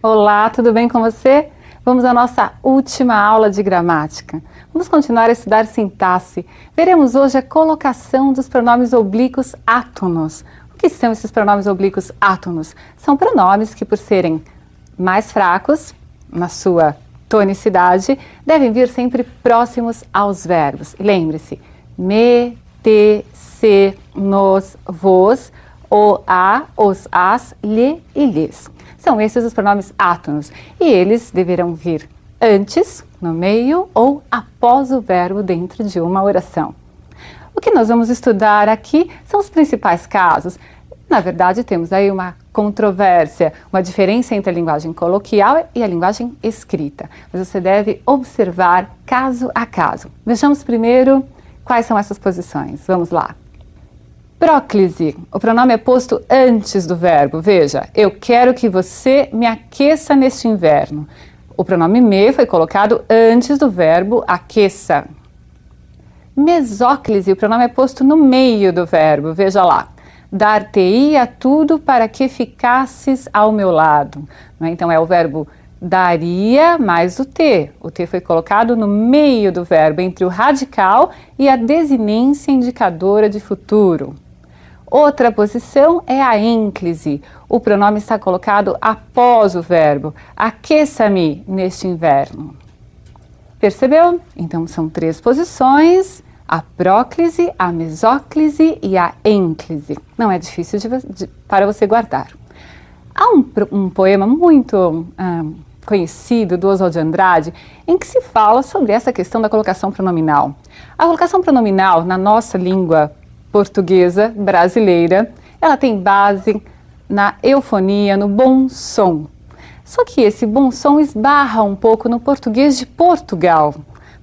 Olá, tudo bem com você? Vamos à nossa última aula de gramática. Vamos continuar a estudar sintaxe. Veremos hoje a colocação dos pronomes oblíquos átonos. O que são esses pronomes oblíquos átonos? São pronomes que, por serem mais fracos na sua tonicidade, devem vir sempre próximos aos verbos. Lembre-se, me, te, se, nos, vos, o, a, os, as, lhe e lhes. São esses os pronomes átonos e eles deverão vir antes, no meio ou após o verbo dentro de uma oração. O que nós vamos estudar aqui são os principais casos. Na verdade, temos aí uma controvérsia, uma diferença entre a linguagem coloquial e a linguagem escrita. Mas você deve observar caso a caso. Vejamos primeiro quais são essas posições. Vamos lá. Próclise. O pronome é posto antes do verbo. Veja, eu quero que você me aqueça neste inverno. O pronome me foi colocado antes do verbo aqueça. Mesóclise. O pronome é posto no meio do verbo. Veja lá. Dar-te-ia tudo para que ficasses ao meu lado. Então é o verbo daria mais o te. O te foi colocado no meio do verbo, entre o radical e a desinência indicadora de futuro. Outra posição é a ênclise. O pronome está colocado após o verbo. Aqueça-me neste inverno. Percebeu? Então são três posições: a próclise, a mesóclise e a ênclise. Não é difícil para você guardar. Há um poema muito conhecido do Oswald de Andrade em que se fala sobre essa questão da colocação pronominal. A colocação pronominal na nossa língua portuguesa brasileira, ela tem base na eufonia, no bom som. Só que esse bom som esbarra um pouco no português de Portugal,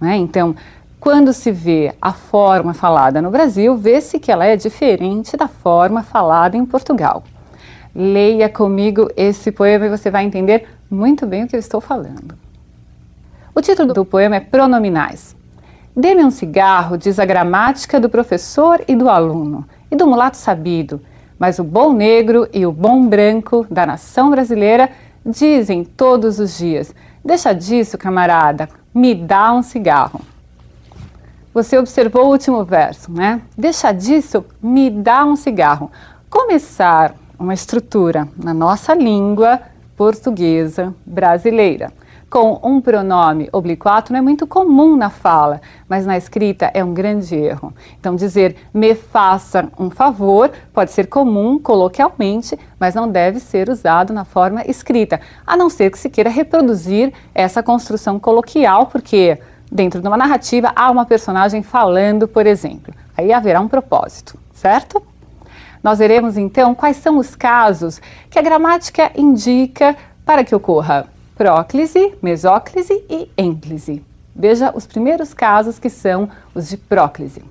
né? Então, quando se vê a forma falada no Brasil, vê-se que ela é diferente da forma falada em Portugal. Leia comigo esse poema e você vai entender muito bem o que eu estou falando. O título do poema é Pronominais. Dê-me um cigarro, diz a gramática do professor e do aluno, e do mulato sabido, mas o bom negro e o bom branco da nação brasileira dizem todos os dias: deixa disso, camarada, me dá um cigarro. Você observou o último verso, né? Deixa disso, me dá um cigarro. Começar uma estrutura na nossa língua portuguesa brasileira com um pronome oblíquo átono é muito comum na fala, mas na escrita é um grande erro. Então dizer me faça um favor pode ser comum coloquialmente, mas não deve ser usado na forma escrita, a não ser que se queira reproduzir essa construção coloquial, porque dentro de uma narrativa há uma personagem falando, por exemplo. Aí haverá um propósito, certo? Nós veremos então quais são os casos que a gramática indica para que ocorra próclise, mesóclise e ênclise. Veja os primeiros casos, que são os de próclise.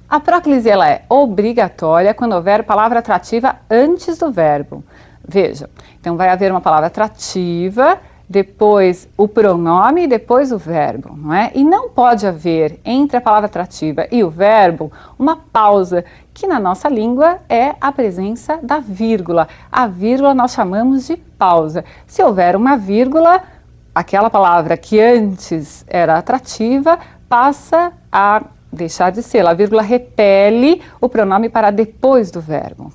A próclise ela é obrigatória quando houver palavra atrativa antes do verbo. Veja, então vai haver uma palavra atrativa, depois o pronome e depois o verbo, não é? E não pode haver entre a palavra atrativa e o verbo uma pausa, que na nossa língua é a presença da vírgula. A vírgula nós chamamos de pausa. Se houver uma vírgula, aquela palavra que antes era atrativa passa a deixar de ser. A vírgula repele o pronome para depois do verbo.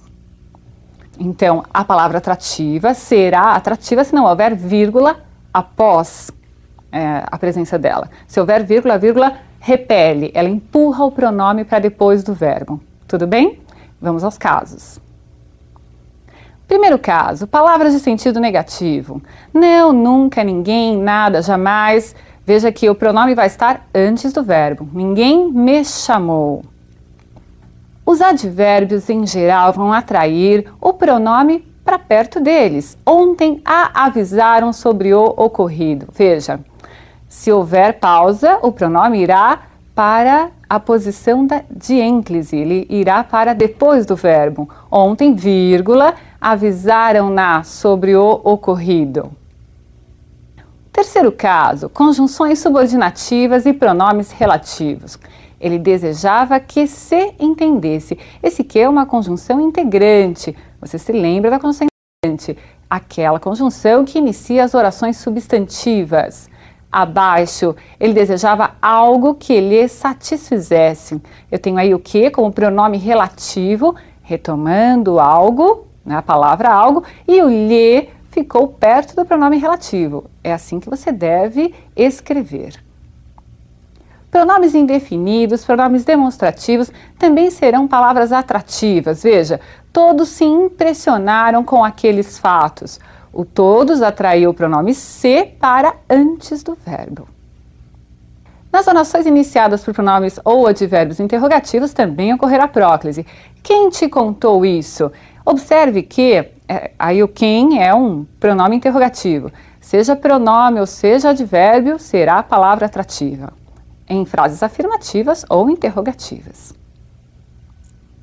Então, a palavra atrativa será atrativa se não houver vírgula após a presença dela. Se houver vírgula, a vírgula repele, ela empurra o pronome para depois do verbo. Tudo bem? Vamos aos casos. Primeiro caso, palavras de sentido negativo. Não, nunca, ninguém, nada, jamais. Veja que o pronome vai estar antes do verbo. Ninguém me chamou. Os advérbios, em geral, vão atrair o pronome para perto deles. Ontem a avisaram sobre o ocorrido. Veja, se houver pausa, o pronome irá para a posição de ênclise, ele irá para depois do verbo. Ontem, vírgula, avisaram-na sobre o ocorrido. Terceiro caso, conjunções subordinativas e pronomes relativos. Ele desejava que se entendesse. Esse que é uma conjunção integrante. Você se lembra da conjunção integrante? aquela conjunção que inicia as orações substantivas. Abaixo, ele desejava algo que lhe satisfizesse. Eu tenho aí o que como pronome relativo, retomando algo, né, a palavra algo, e o lhe ficou perto do pronome relativo. É assim que você deve escrever. Pronomes indefinidos, pronomes demonstrativos, também serão palavras atrativas. Veja, todos se impressionaram com aqueles fatos. O todos atraiu o pronome se para antes do verbo. Nas orações iniciadas por pronomes ou advérbios interrogativos também ocorrerá próclise. Quem te contou isso? Observe que aí o quem é um pronome interrogativo. Seja pronome ou seja advérbio, será a palavra atrativa, em frases afirmativas ou interrogativas.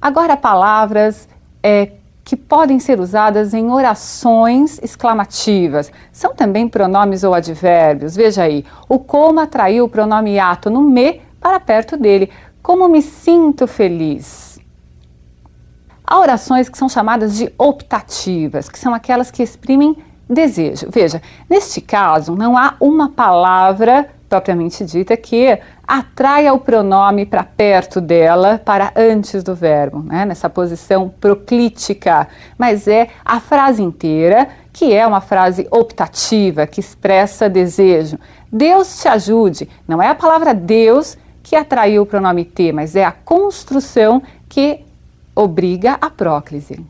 Agora, palavras que podem ser usadas em orações exclamativas. São também pronomes ou advérbios. Veja aí, o como atraiu o pronome átono me para perto dele. Como me sinto feliz. Há orações que são chamadas de optativas, que são aquelas que exprimem desejo. Veja, neste caso, não há uma palavra propriamente dita que atraia o pronome para perto dela, para antes do verbo, né? Nessa posição proclítica, mas é a frase inteira, que é uma frase optativa, que expressa desejo. Deus te ajude, não é a palavra Deus que atraiu o pronome te, mas é a construção que obriga a próclise.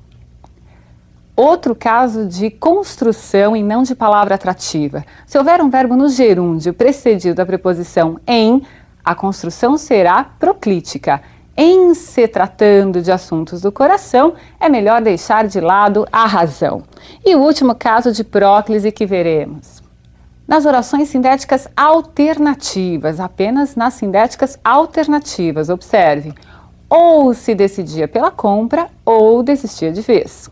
Outro caso de construção e não de palavra atrativa. Se houver um verbo no gerúndio precedido da preposição em, a construção será proclítica. Em se tratando de assuntos do coração, é melhor deixar de lado a razão. E o último caso de próclise que veremos. Nas orações sindéticas alternativas, apenas nas sindéticas alternativas, observe. Ou se decidia pela compra ou desistia de vez.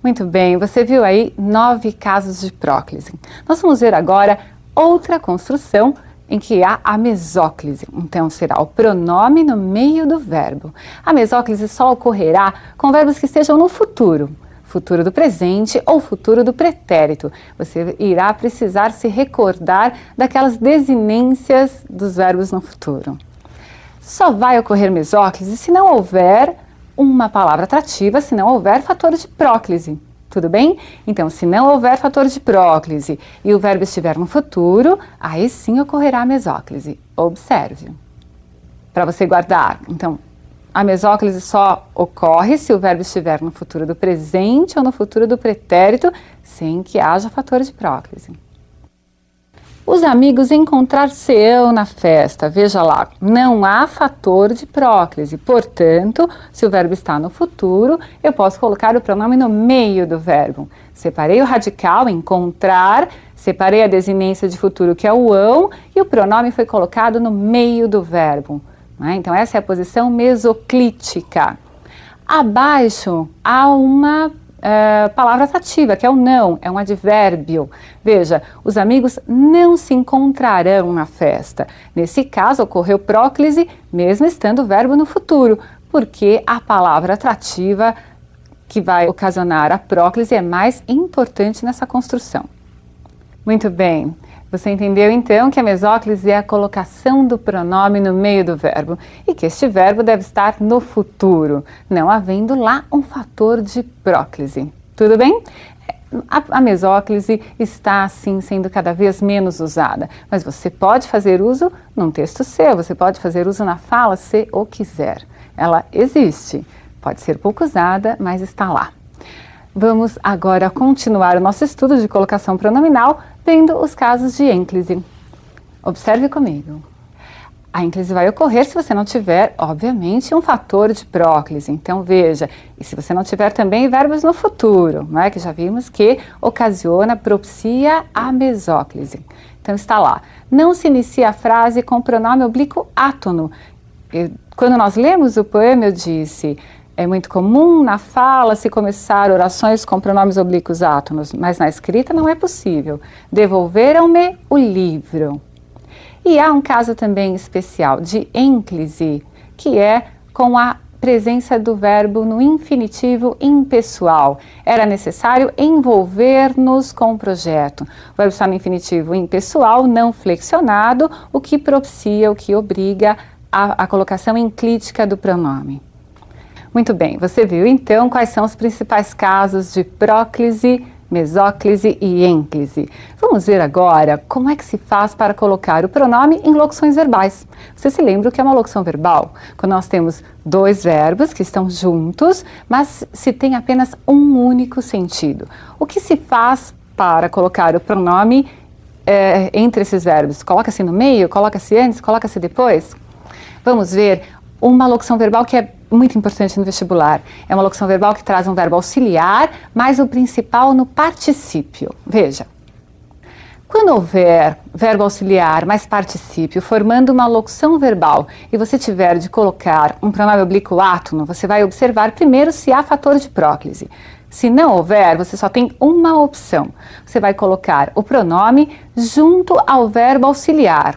Muito bem, você viu aí 9 casos de próclise. Nós vamos ver agora outra construção em que há a mesóclise. Então será o pronome no meio do verbo. A mesóclise só ocorrerá com verbos que estejam no futuro. Futuro do presente ou futuro do pretérito. Você irá precisar se recordar daquelas desinências dos verbos no futuro. Só vai ocorrer mesóclise se não houver uma palavra atrativa, se não houver fator de próclise. Tudo bem? Então, se não houver fator de próclise e o verbo estiver no futuro, aí sim ocorrerá a mesóclise. Observe. Para você guardar. Então, a mesóclise só ocorre se o verbo estiver no futuro do presente ou no futuro do pretérito, sem que haja fator de próclise. Os amigos encontrar-se-ão na festa. Veja lá, não há fator de próclise. Portanto, se o verbo está no futuro, eu posso colocar o pronome no meio do verbo. Separei o radical, encontrar, separei a desinência de futuro, que é o ão, e o pronome foi colocado no meio do verbo. Então, essa é a posição mesoclítica. Abaixo, há uma palavra atrativa, que é o não, é um advérbio. Veja, os amigos não se encontrarão na festa. Nesse caso, ocorreu próclise, mesmo estando o verbo no futuro, porque a palavra atrativa que vai ocasionar a próclise é mais importante nessa construção. Muito bem. Você entendeu então que a mesóclise é a colocação do pronome no meio do verbo e que este verbo deve estar no futuro, não havendo lá um fator de próclise. Tudo bem? A mesóclise está assim sendo cada vez menos usada, mas você pode fazer uso num texto seu, você pode fazer uso na fala se o quiser. Ela existe, pode ser pouco usada, mas está lá. Vamos agora continuar o nosso estudo de colocação pronominal, vendo os casos de ênclise. Observe comigo. A ênclise vai ocorrer se você não tiver, obviamente, um fator de próclise. Então, veja, e se você não tiver também verbos no futuro, não é? Que já vimos que ocasiona, propicia a mesóclise. Então, está lá. Não se inicia a frase com o pronome oblíquo átono. Quando nós lemos o poema, eu disse... É muito comum na fala se começar orações com pronomes oblíquos átonos, mas na escrita não é possível. Devolveram-me o livro. E há um caso também especial de ênclise, que é com a presença do verbo no infinitivo impessoal. Era necessário envolver-nos com o projeto. O verbo está no infinitivo impessoal, não flexionado, o que propicia, o que obriga a colocação enclítica do pronome. Muito bem, você viu então quais são os principais casos de próclise, mesóclise e ênclise. Vamos ver agora como é que se faz para colocar o pronome em locuções verbais. Você se lembra o que é uma locução verbal? Quando nós temos dois verbos que estão juntos, mas se tem apenas um único sentido. O que se faz para colocar o pronome entre esses verbos? Coloca-se no meio? Coloca-se antes? Coloca-se depois? Vamos ver uma locução verbal que é muito importante no vestibular. É uma locução verbal que traz um verbo auxiliar, mas o principal no particípio. Veja, quando houver verbo auxiliar mais particípio formando uma locução verbal e você tiver de colocar um pronome oblíquo átono, você vai observar primeiro se há fator de próclise. Se não houver, você só tem uma opção. Você vai colocar o pronome junto ao verbo auxiliar.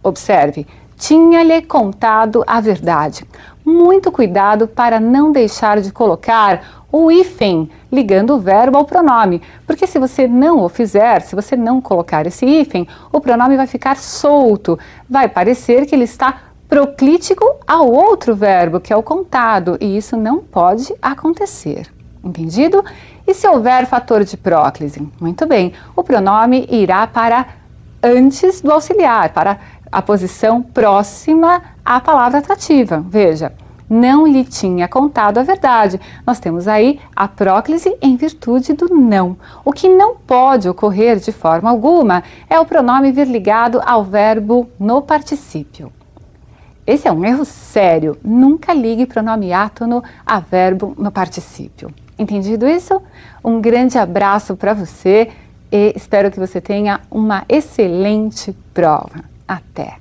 Observe, tinha-lhe contado a verdade. Muito cuidado para não deixar de colocar o hífen ligando o verbo ao pronome, porque se você não o fizer, se você não colocar esse hífen, o pronome vai ficar solto, vai parecer que ele está proclítico ao outro verbo, que é o contado, e isso não pode acontecer. Entendido? E se houver fator de próclise? Muito bem, o pronome irá para antes do auxiliar, para a posição próxima à palavra atrativa. Veja, não lhe tinha contado a verdade. Nós temos aí a próclise em virtude do não. O que não pode ocorrer de forma alguma é o pronome vir ligado ao verbo no particípio. Esse é um erro sério. Nunca ligue pronome átono a verbo no particípio. Entendido isso? Um grande abraço para você e espero que você tenha uma excelente prova. Até!